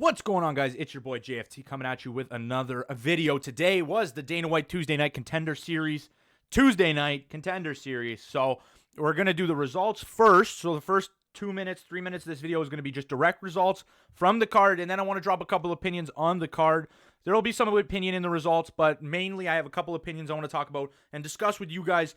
What's going on, guys? It's your boy JFT coming at you with another video. Today was the Dana White Tuesday Night Contender Series. So we're going to do the results first. So the first 2 minutes, 3 minutes of this video is going to be just direct results from the card. And then I want to drop a couple opinions on the card. There will be some opinion in the results, but mainly I have a couple opinions I want to talk about and discuss with you guys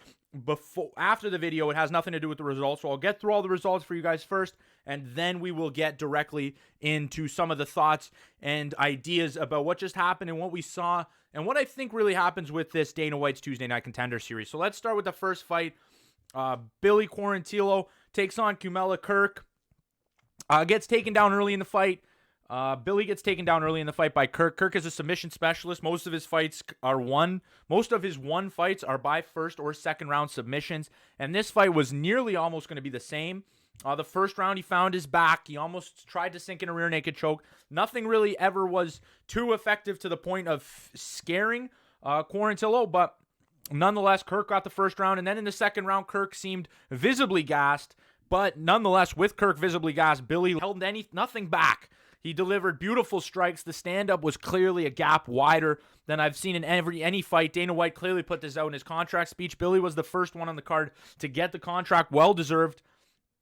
after the video. It has nothing to do with the results, so I'll get through all the results for you guys first, and then we will get directly into some of the thoughts and ideas about what just happened and what we saw and what I think really happens with this Dana White's Tuesday Night Contender Series. So let's start with the first fight. Billy Quarantillo takes on Kumela Kirk. Gets taken down early in the fight. Billy gets taken down early in the fight by Kirk. Kirk is a submission specialist. Most of his fights are won. Most of his won fights are by first or second round submissions. And this fight was nearly almost going to be the same. The first round, he found his back. He almost tried to sink in a rear naked choke. Nothing really ever was too effective to the point of scaring Quarantillo. But nonetheless, Kirk got the first round. And then in the second round, Kirk seemed visibly gassed. But nonetheless, with Kirk visibly gassed, Billy held nothing back. He delivered beautiful strikes. The stand-up was clearly a gap wider than I've seen in any fight. Dana White clearly put this out in his contract speech. Billy was the first one on the card to get the contract. Well-deserved.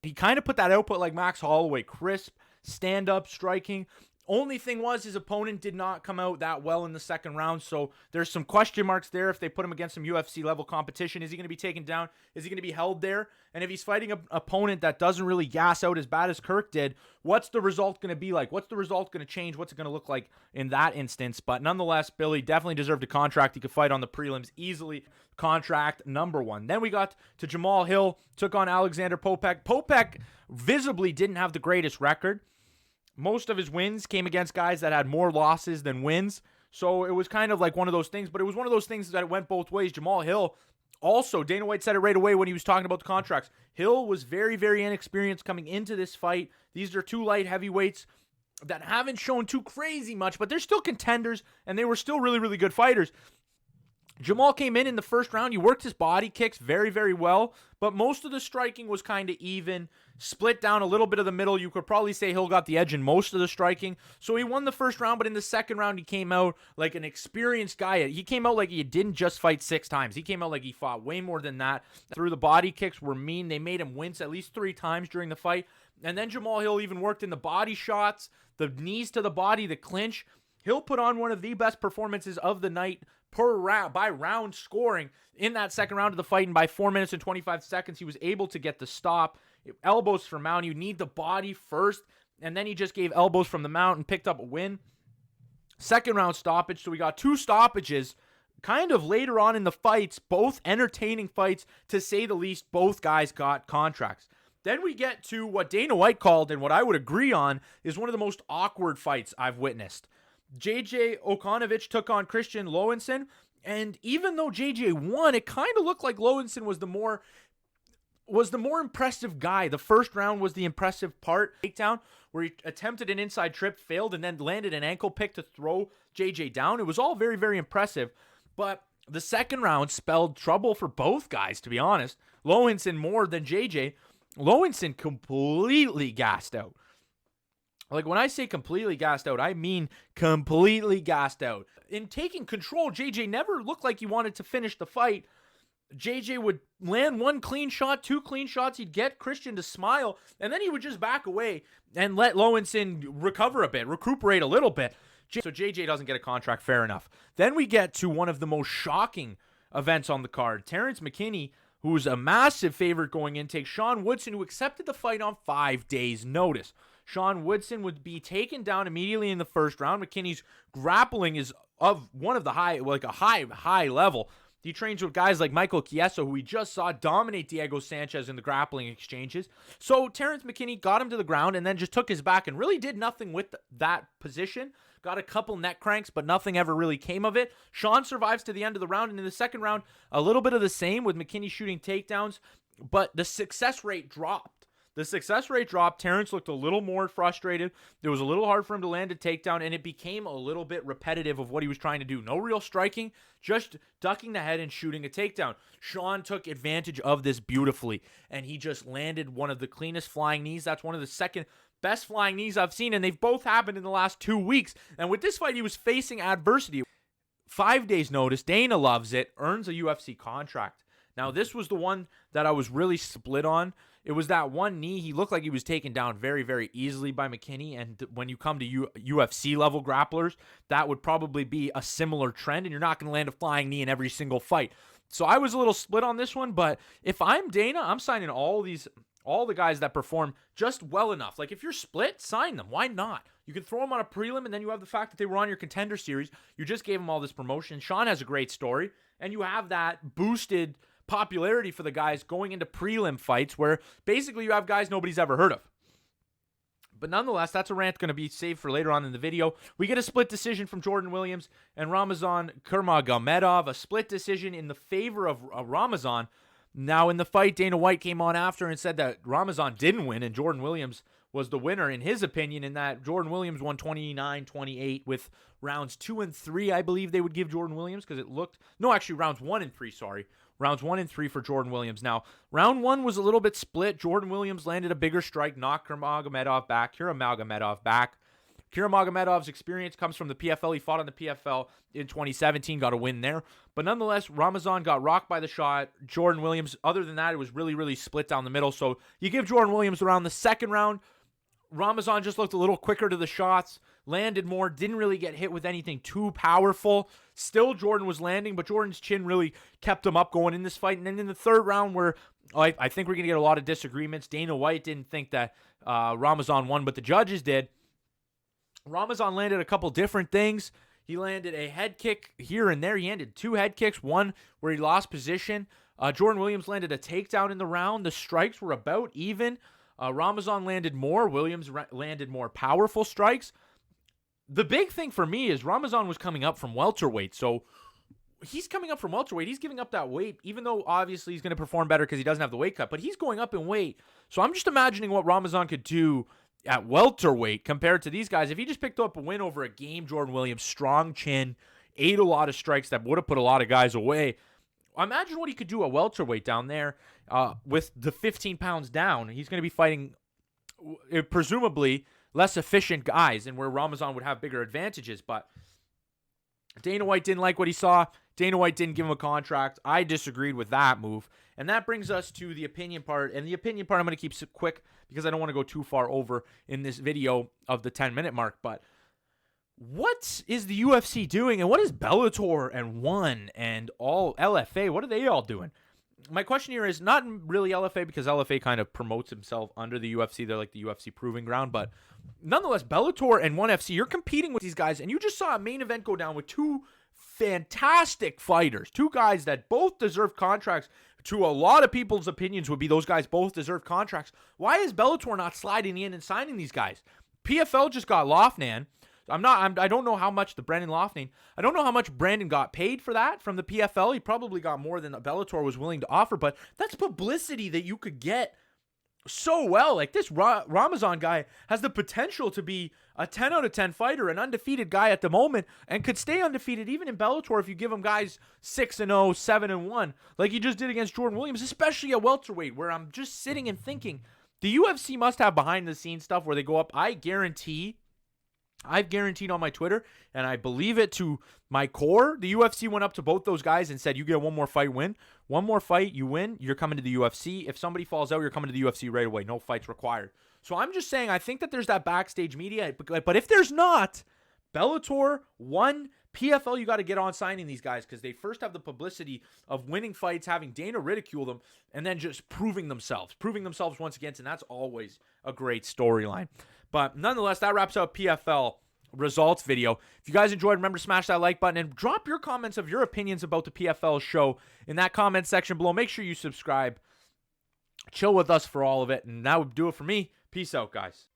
He kind of put that output like Max Holloway. Crisp, stand-up, striking. Only thing was his opponent did not come out that well in the second round, so there's some question marks there if they put him against some UFC-level competition. Is he going to be taken down? Is he going to be held there? And if he's fighting an opponent that doesn't really gas out as bad as Kirk did, what's the result going to be like? What's the result going to change? What's it going to look like in that instance? But nonetheless, Billy definitely deserved a contract. He could fight on the prelims easily. Contract number one. Then we got to Jamal Hill, took on Alexander Popek. Popek visibly didn't have the greatest record. Most of his wins came against guys that had more losses than wins. So it was kind of like one of those things, but it was one of those things that it went both ways. Jamal Hill, also, Dana White said it right away when he was talking about the contracts. Hill was very, very inexperienced coming into this fight. These are two light heavyweights that haven't shown too crazy much, but they're still contenders, and they were still really, really good fighters. Jamal came in the first round. He worked his body kicks very, very well, but most of the striking was kind of even, split down a little bit of the middle. You could probably say Hill got the edge in most of the striking. So he won the first round, but in the second round, he came out like an experienced guy. He came out like he didn't just fight 6 times. He came out like he fought way more than that. Through the body kicks were mean. They made him wince at least 3 times during the fight. And then Jamal Hill even worked in the body shots, the knees to the body, the clinch. Hill put on one of the best performances of the night per round, by round scoring in that second round of the fight, and by 4 minutes and 25 seconds, he was able to get the stop. Elbows from mount. You need the body first, and then he just gave elbows from the mount and picked up a win. Second round stoppage, so we got 2 stoppages kind of later on in the fights, both entertaining fights, to say the least. Both guys got contracts. Then we get to what Dana White called, and what I would agree on, is one of the most awkward fights I've witnessed. JJ Okanovich took on Christian Lowenson, and even though JJ won, it kind of looked like Lowenson was the more impressive guy. The first round was the impressive part. Takedown, where he attempted an inside trip, failed, and then landed an ankle pick to throw JJ down. It was all very, very impressive, but the second round spelled trouble for both guys, to be honest. Lowenson more than JJ. Lowenson completely gassed out. Like, when I say completely gassed out, I mean completely gassed out. In taking control, JJ never looked like he wanted to finish the fight. JJ would land 1 clean shot, 2 clean shots. He'd get Christian to smile, and then he would just back away and let Lowenson recover a bit, recuperate a little bit. So JJ doesn't get a contract, fair enough. Then we get to one of the most shocking events on the card. Terrence McKinney, who's a massive favorite going in, takes Sean Woodson, who accepted the fight on 5 days' notice. Sean Woodson would be taken down immediately in the first round. McKinney's grappling is of one of the high level. He trains with guys like Michael Chiesa, who we just saw dominate Diego Sanchez in the grappling exchanges. So Terrence McKinney got him to the ground and then just took his back and really did nothing with that position. Got a couple neck cranks, but nothing ever really came of it. Sean survives to the end of the round, and in the second round, a little bit of the same with McKinney shooting takedowns, but the success rate dropped. Terrence looked a little more frustrated. It was a little hard for him to land a takedown, and it became a little bit repetitive of what he was trying to do. No real striking, just ducking the head and shooting a takedown. Sean took advantage of this beautifully, and he just landed one of the cleanest flying knees. That's one of the second best flying knees I've seen, and they've both happened in the last 2 weeks. And with this fight, he was facing adversity. 5 days notice, Dana loves it, earns a UFC contract. Now, this was the one that I was really split on. It was that one knee. He looked like he was taken down very, very easily by McKinney. And when you come to UFC level grapplers, that would probably be a similar trend. And you're not going to land a flying knee in every single fight. So I was a little split on this one. But if I'm Dana, I'm signing all the guys that perform just well enough. Like if you're split, sign them. Why not? You can throw them on a prelim, and then you have the fact that they were on your contender series. You just gave them all this promotion. Sean has a great story, and you have that boosted popularity for the guys going into prelim fights where basically you have guys nobody's ever heard of. But nonetheless, that's a rant going to be saved for later on in the video. We get a split decision from Jordan Williams and Ramazan Nurmagomedov, a split decision in the favor of Ramazan. Now, in the fight, Dana White came on after and said that Ramazan didn't win and Jordan Williams was the winner in his opinion, in that Jordan Williams won 29-28 with rounds 2 and 3, I believe they would give Jordan Williams, because it looked, no, actually rounds 1 and 3, sorry. Rounds 1 and 3 for Jordan Williams. Now, round 1 was a little bit split. Jordan Williams landed a bigger strike, knocked Nurmagomedov back, Nurmagomedov back. Nurmagomedov's experience comes from the PFL. He fought on the PFL in 2017, got a win there. But nonetheless, Ramazan got rocked by the shot. Jordan Williams, other than that, it was really, really split down the middle. So you give Jordan Williams around the second round. Ramazan just looked a little quicker to the shots, landed more, didn't really get hit with anything too powerful. Still, Jordan was landing, but Jordan's chin really kept him up going in this fight. And then in the third round, where I think we're going to get a lot of disagreements, Dana White didn't think that Ramazan won, but the judges did. Ramazan landed a couple different things. He landed a head kick here and there. He landed 2 head kicks, one where he lost position. Jordan Williams landed a takedown in the round. The strikes were about even. Ramazan landed more. Williams landed more powerful strikes. The big thing for me is Ramazan was coming up from welterweight. So he's coming up from welterweight. He's giving up that weight, even though obviously he's going to perform better because he doesn't have the weight cut. But he's going up in weight. So I'm just imagining what Ramazan could do at welterweight compared to these guys. If he just picked up a win over a game Jordan Williams, strong chin, ate a lot of strikes that would have put a lot of guys away. Imagine what he could do at welterweight down there with the 15 pounds down. He's going to be fighting presumably less efficient guys, and where Ramazan would have bigger advantages. But Dana White didn't like what he saw. Dana White didn't give him a contract. I disagreed with that move. And that brings us to the opinion part. And the opinion part I'm going to keep quick because I don't want to go too far over in this video of the 10-minute mark. But what is the UFC doing, and what is Bellator and ONE and all LFA? What are they all doing? My question here is not really LFA, because LFA kind of promotes himself under the UFC. They're like the UFC proving ground. But nonetheless, Bellator and ONE FC, you're competing with these guys, and you just saw a main event go down with 2 fantastic fighters, 2 guys that both deserve contracts. To a lot of people's opinions would be those guys both deserve contracts. Why is Bellator not sliding in and signing these guys? PFL just got Loughnane. I don't know how much the Brendan Loughnane. I don't know how much Brandon got paid for that from the PFL. He probably got more than Bellator was willing to offer, but that's publicity that you could get so well. Like this Ramazan guy has the potential to be a 10 out of 10 fighter, an undefeated guy at the moment, and could stay undefeated even in Bellator if you give him guys 6-0, 7-1, like he just did against Jordan Williams, especially at welterweight, where I'm just sitting and thinking the UFC must have behind the scenes stuff where they go up. I've guaranteed on my Twitter, and I believe it to my core, the UFC went up to both those guys and said, you get one more fight, win. One more fight, you win, you're coming to the UFC. If somebody falls out, you're coming to the UFC right away. No fights required. So I'm just saying, I think that there's that backstage media, but if there's not, Bellator, ONE, PFL, you got to get on signing these guys, because they first have the publicity of winning fights, having Dana ridicule them, and then just proving themselves once again, and that's always a great storyline. But nonetheless, that wraps up PFL results video. If you guys enjoyed, remember to smash that like button and drop your comments of your opinions about the PFL show in that comment section below. Make sure you subscribe. Chill with us for all of it, and that would do it for me. Peace out, guys.